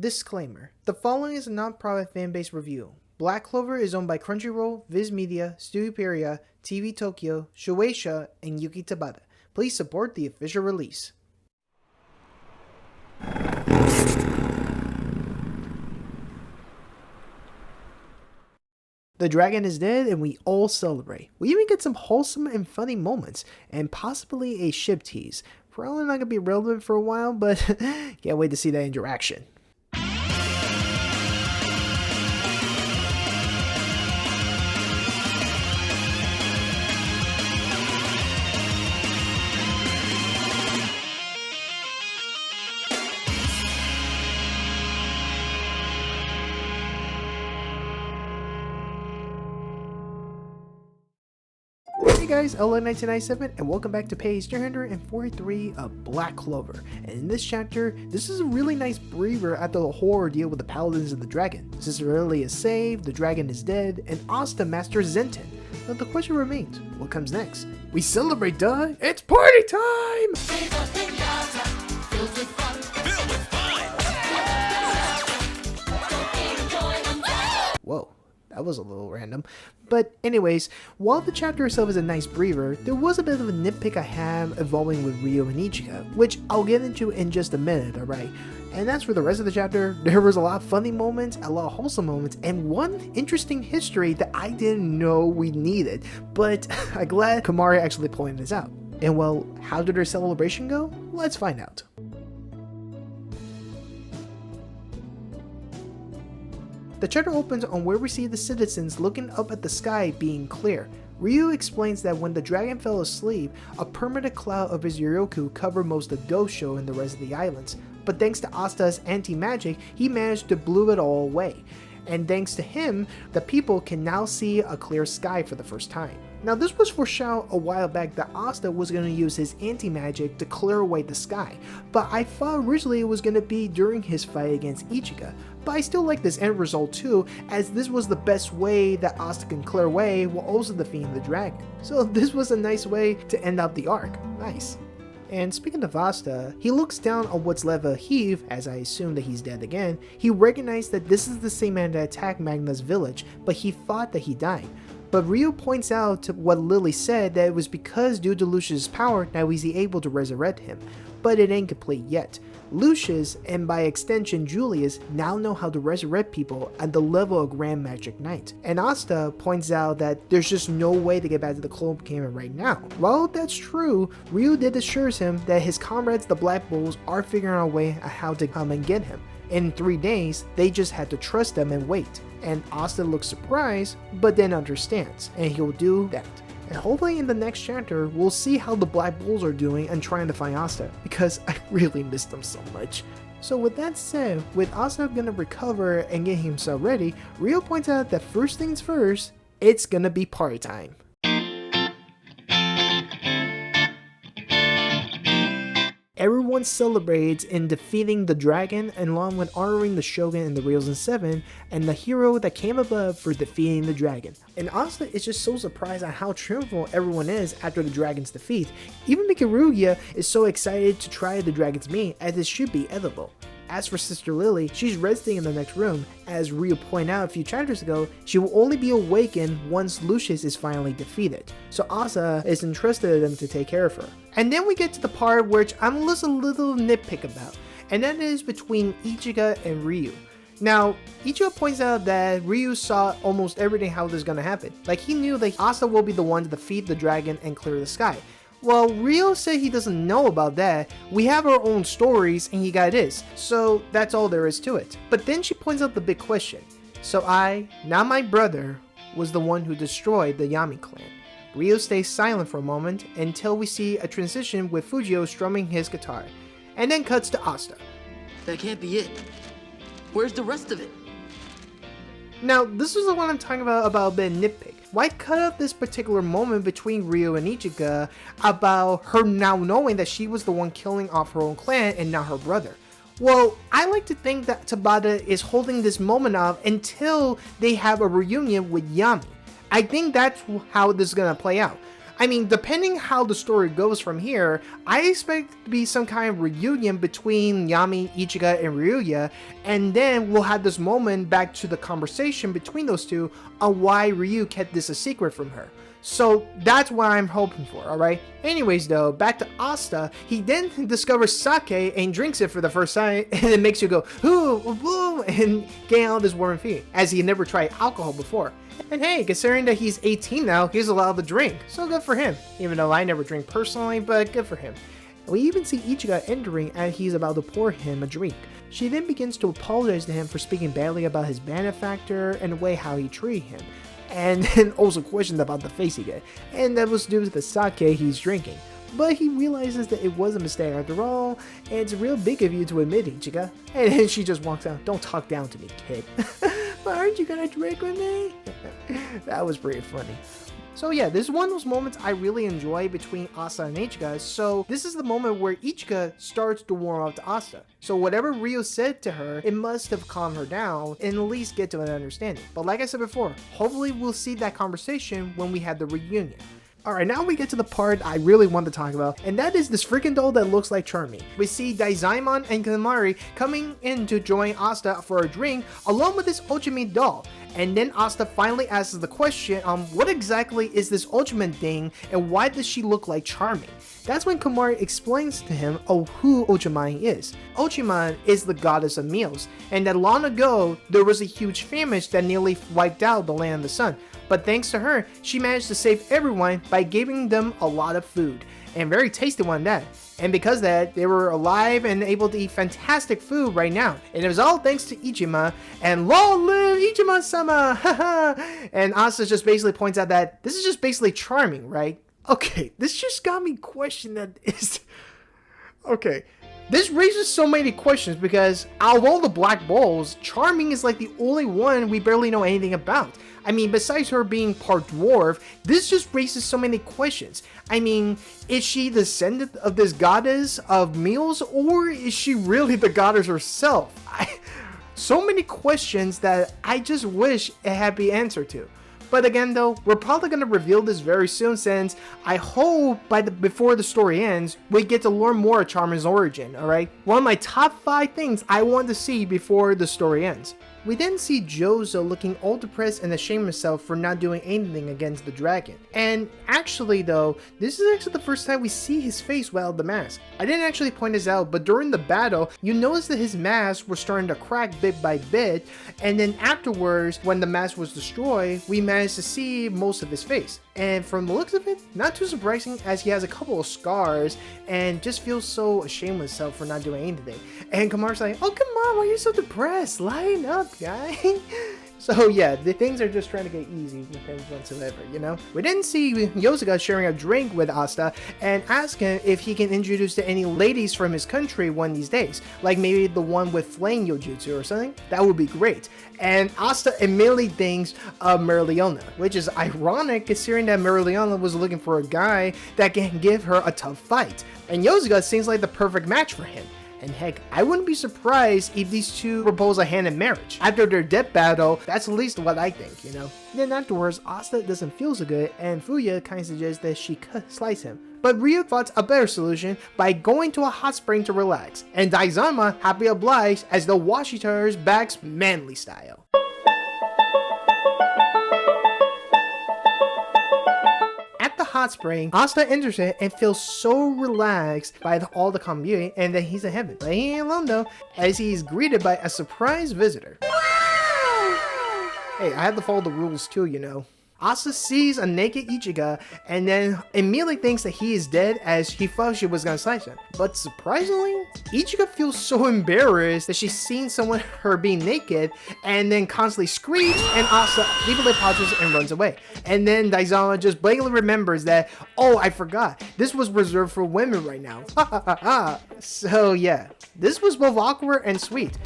Disclaimer: the following is a non-profit fan-based review. Black Clover is owned by Crunchyroll, Viz Media, Studio Pieria, TV Tokyo, Shueisha, and Yuki Tabata. Please support the official release. The dragon is dead and we all celebrate. We even get some wholesome and funny moments, and possibly a ship tease. Probably not going to be relevant for a while, but can't wait to see that interaction. Hey guys, LA1997 and welcome back to page 343 of Black Clover. And in this chapter, this is a really nice breather after the horror deal with the Paladins and the dragon. Cicerelli is saved, the dragon is dead, and Asta masters Zenton. But the question remains, what comes next? We celebrate, duh! It's party time! Whoa. That was a little random. But anyways, while the chapter itself is a nice breather, there was a bit of a nitpick I have involving with Ryo and Ichika, which I'll get into in just a minute, alright? And as for the rest of the chapter, there was a lot of funny moments, a lot of wholesome moments, and one interesting history that I didn't know we needed. But I'm glad Kamari actually pointed this out. And well, how did their celebration go? Let's find out. The chapter opens on where we see the citizens looking up at the sky being clear. Ryu explains that when the dragon fell asleep, a permanent cloud of his Yurioku covered most of Dosho and the rest of the islands, but thanks to Asta's anti-magic, he managed to blow it all away. And thanks to him, the people can now see a clear sky for the first time. Now this was foreshadowed a while back that Asta was going to use his anti-magic to clear away the sky, but I thought originally it was going to be during his fight against Ichika. But I still like this end result too, as this was the best way that Asta can clear away while also defeating the dragon. So this was a nice way to end out the arc. Nice. And speaking of Asta, he looks down on what's left of Heave, as I assume that he's dead again. He recognized that this is the same man that attacked Magna's village, but he thought that he died. But Ryo points out to what Lily said that it was because due to Lucius' power, now he's able to resurrect him. But it ain't complete yet. Lucius, and by extension Julius, now know how to resurrect people at the level of Grand Magic Knight. And Asta points out that there's just no way to get back to the Clover Canon right now. While that's true, Ryu did assures him that his comrades the Black Bulls are figuring out a way on how to come and get him. In 3 days, they just had to trust them and wait. And Asta looks surprised, but then understands, and he'll do that. And hopefully in the next chapter, we'll see how the Black Bulls are doing and trying to find Asta, because I really miss them so much. So with that said, with Asta gonna recover and get himself ready, Ryo points out that first things first, it's gonna be party time. Everyone celebrates in defeating the dragon along with honoring the Shogun and the Ryozen 7 and the hero that came above for defeating the dragon. And Asta is just so surprised at how triumphant everyone is after the dragon's defeat. Even Mikarugia is so excited to try the dragon's meat as it should be edible. As for Sister Lily, she's resting in the next room. As Ryo pointed out a few chapters ago, she will only be awakened once Lucius is finally defeated. So Asa is entrusted in them to take care of her. And then we get to the part which I'm just a little nitpick about, and that is between Ichika and Ryu. Now, Ichika points out that Ryu saw almost everything how this is gonna happen. Like he knew that Asa will be the one to defeat the dragon and clear the sky. Well, Ryo said he doesn't know about that. We have our own stories and he got his. So that's all there is to it. But then she points out the big question. So I, not my brother, was the one who destroyed the Yami clan. Ryo stays silent for a moment until we see a transition with Fujio strumming his guitar. And then cuts to Asta. That can't be it. Where's the rest of it? Now, this is the one I'm talking about a bit of nitpick. Why cut out this particular moment between Ryo and Ichika about her now knowing that she was the one killing off her own clan and not her brother? Well, I like to think that Tabata is holding this moment off until they have a reunion with Yami. I think that's how this is gonna play out. I mean, depending how the story goes from here, I expect it to be some kind of reunion between Yami, Ichigo, and Ryuya, and then we'll have this moment back to the conversation between those two on why Ryu kept this a secret from her. So that's what I'm hoping for, alright? Anyways though, back to Asta, he then discovers sake and drinks it for the first time, and it makes you go, ooh, ooh, and get out this warm feeling, as he never tried alcohol before. And hey, considering that he's 18 now, he's allowed to drink, so good for him. Even though I never drink personally, but good for him. We even see Ichigo entering as he's about to pour him a drink. She then begins to apologize to him for speaking badly about his benefactor and the way how he treated him. And then also questioned about the face he got, and that was due to the sake he's drinking. But he realizes that it was a mistake after all, and it's real big of you to admit, Ichigo. And then she just walks out, don't talk down to me, kid. But aren't you gonna drink with me? That was pretty funny. So yeah, this is one of those moments I really enjoy between Asta and Ichigo, so this is the moment where Ichigo starts to warm up to Asta. So whatever Ryo said to her, it must have calmed her down and at least get to an understanding. But like I said before, hopefully we'll see that conversation when we have the reunion. Alright, now we get to the part I really want to talk about, and that is this freaking doll that looks like Charmy. We see Daizaiman and Kanamari coming in to join Asta for a drink, along with this Ultimate doll. And then Asta finally asks the question what exactly is this Ultraman thing, and why does she look like Charmy? That's when Kamari explains to him who Ultraman is. Ultraman is the goddess of meals, and that long ago there was a huge famine that nearly wiped out the land of the sun. But thanks to her, she managed to save everyone by giving them a lot of food, and very tasty one at that. And because of that, they were alive and able to eat fantastic food right now. And it was all thanks to Ichima, and long live Ichima-sama! Haha! And Asta just basically points out that this is just basically charming, right? Okay, this just got me questioning that is... Okay, this raises so many questions because out of all the Black Balls, Charming is like the only one we barely know anything about. I mean, besides her being part dwarf, this just raises so many questions. I mean, is she the descendant of this goddess of meals, or is she really the goddess herself? So many questions that I just wish it had been answered to. But again though, we're probably going to reveal this very soon, since I hope before the story ends, we get to learn more of Charming's origin, alright? One of my top 5 things I want to see before the story ends. We then see Jozo looking all depressed and ashamed of himself for not doing anything against the dragon. And actually though, this is actually the first time we see his face without the mask. I didn't actually point this out, but during the battle, you notice that his mask was starting to crack bit by bit, and then afterwards, when the mask was destroyed, we managed to see most of his face. And from the looks of it, not too surprising, as he has a couple of scars and just feels so ashamed of himself for not doing anything. And Kamari's like, oh come on, why are you so depressed? Lighten up, guy. So yeah, the things are just trying to get easy with him whatsoever, you know? We didn't see Yosuga sharing a drink with Asta and ask him if he can introduce to any ladies from his country one of these days. Like maybe the one with flame Yojutsu or something. That would be great. And Asta immediately thinks of Merliona, which is ironic considering that Merliona was looking for a guy that can give her a tough fight. And Yosuga seems like the perfect match for him. And heck, I wouldn't be surprised if these two propose a hand in marriage. After their death battle, that's at least what I think, you know? Then afterwards, Asta doesn't feel so good, and Fuya kind of suggests that she slice him. But Ryu thought a better solution by going to a hot spring to relax, and Daizama happily obliged as the wash each other's backs manly style. Hot spring, Asta enters it and feels so relaxed by all the calm beauty, and that he's in heaven. But he ain't alone though, as he's greeted by a surprise visitor. Hey, I have to follow the rules too, you know. Asta sees a naked Ichigo and then immediately thinks that he is dead, as he thought she was gonna slice him. But surprisingly, Ichigo feels so embarrassed that she's seen her being naked and then constantly screams, and Asta immediately pauses and runs away. And then Daizama just blatantly remembers that, oh, I forgot, this was reserved for women right now. So yeah, this was both awkward and sweet.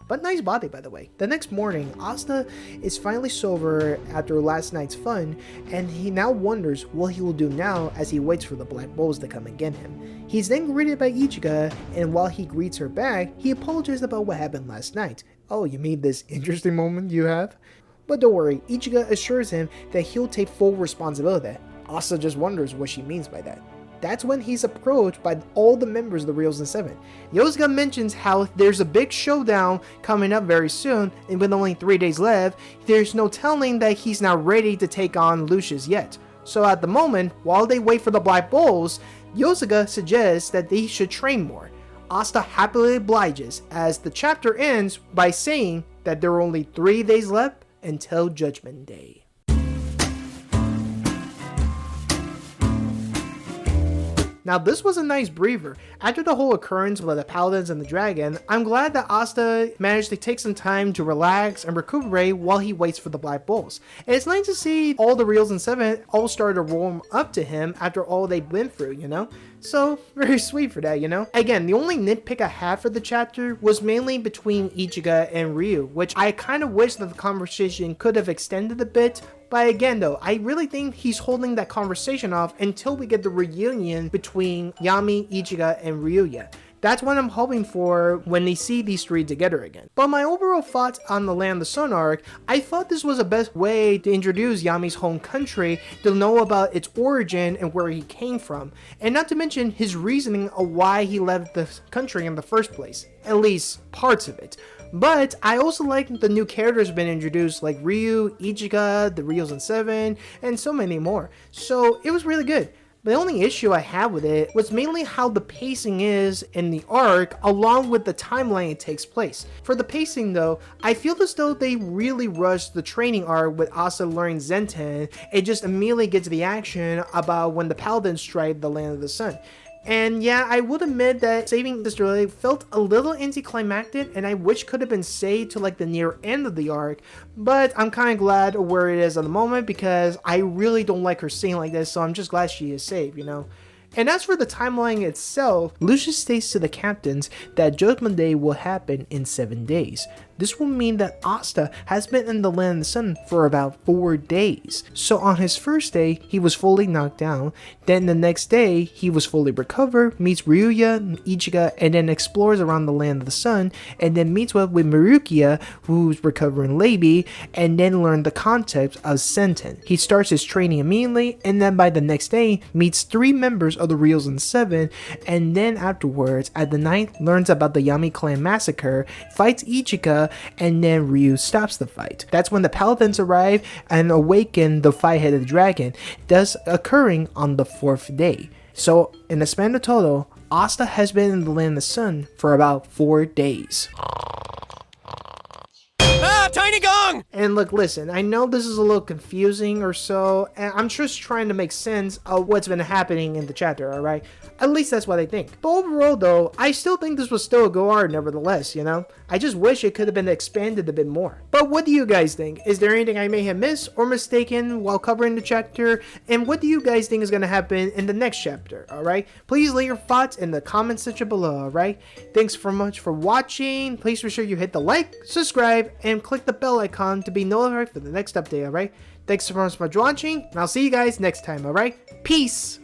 But nice body, by the way. The next morning, Asta is finally sober after last night's fun, and he now wonders what he will do now as he waits for the Black Bulls to come and get him. He's then greeted by Ichigo, and while he greets her back, he apologizes about what happened last night. Oh, you mean this interesting moment you have? But don't worry, Ichigo assures him that he'll take full responsibility. Asta just wonders what she means by that. That's when he's approached by all the members of the Reels and Seven. Yosuga mentions how there's a big showdown coming up very soon, and with only 3 days left, there's no telling that he's not ready to take on Lucius yet. So at the moment, while they wait for the Black Bulls, Yosuga suggests that they should train more. Asta happily obliges, as the chapter ends by saying that there are only 3 days left until Judgment Day. Now this was a nice breather. After the whole occurrence with the Paladins and the dragon, I'm glad that Asta managed to take some time to relax and recuperate while he waits for the Black Bulls. And it's nice to see all the Reels and Seven all start to warm up to him after all they've been through, you know? So, very sweet for that, you know? Again, the only nitpick I had for the chapter was mainly between Ichigo and Ryu, which I kind of wish that the conversation could have extended a bit. But again though, I really think he's holding that conversation off until we get the reunion between Yami, Ichigo, and Ryuya. That's what I'm hoping for when they see these 3 together again. But my overall thoughts on the Land of the Sun arc, I thought this was the best way to introduce Yami's home country, to know about its origin and where he came from, and not to mention his reasoning of why he left the country in the first place, at least parts of it. But I also like the new characters been introduced, like Ryu, Ichigo, the Reels and Seven, and so many more. So it was really good. The only issue I had with it was mainly how the pacing is in the arc, along with the timeline it takes place. For the pacing though, I feel as though they really rushed the training arc with Asa learning Zenten. It just immediately gets the action about when the Paladins strike the Land of the Sun. And yeah, I would admit that saving Sister Lily felt a little anticlimactic, and I wish could have been saved to like the near end of the arc, but I'm kind of glad where it is at the moment because I really don't like her scene like this, so I'm just glad she is saved, you know. And as for the timeline itself, Lucius states to the captains that Judgment Day will happen in 7 days. This will mean that Asta has been in the Land of the Sun for about 4 days. So on his first day, he was fully knocked down. Then the next day, he was fully recovered, meets Ryuya, Ichigo, and then explores around the Land of the Sun, and then meets up with Marukia, who's recovering Leibi, and then learn the concept of Senten. He starts his training immediately, and then by the next day, meets 3 members of the Reels and Seven, and then afterwards, at the night, learns about the Yami clan massacre, fights Ichigo, and then Ryu stops the fight. That's when the Paladins arrive and awaken the 5-headed dragon, thus occurring on the 4th day. So in the span of total, Asta has been in the Land of the Sun for about 4 days. Tiny gong! And look, listen, I know this is a little confusing or so, and I'm just trying to make sense of what's been happening in the chapter, alright? At least that's what I think. But overall though, I still think this was still a go art nevertheless, you know? I just wish it could have been expanded a bit more. But what do you guys think? Is there anything I may have missed or mistaken while covering the chapter? And what do you guys think is going to happen in the next chapter, alright? Please leave your thoughts in the comment section below, alright? Thanks so much for watching. Please be sure you hit the like, subscribe, and click the bell icon to be notified for the next update, alright? Thanks so much for watching, and I'll see you guys next time, alright? Peace!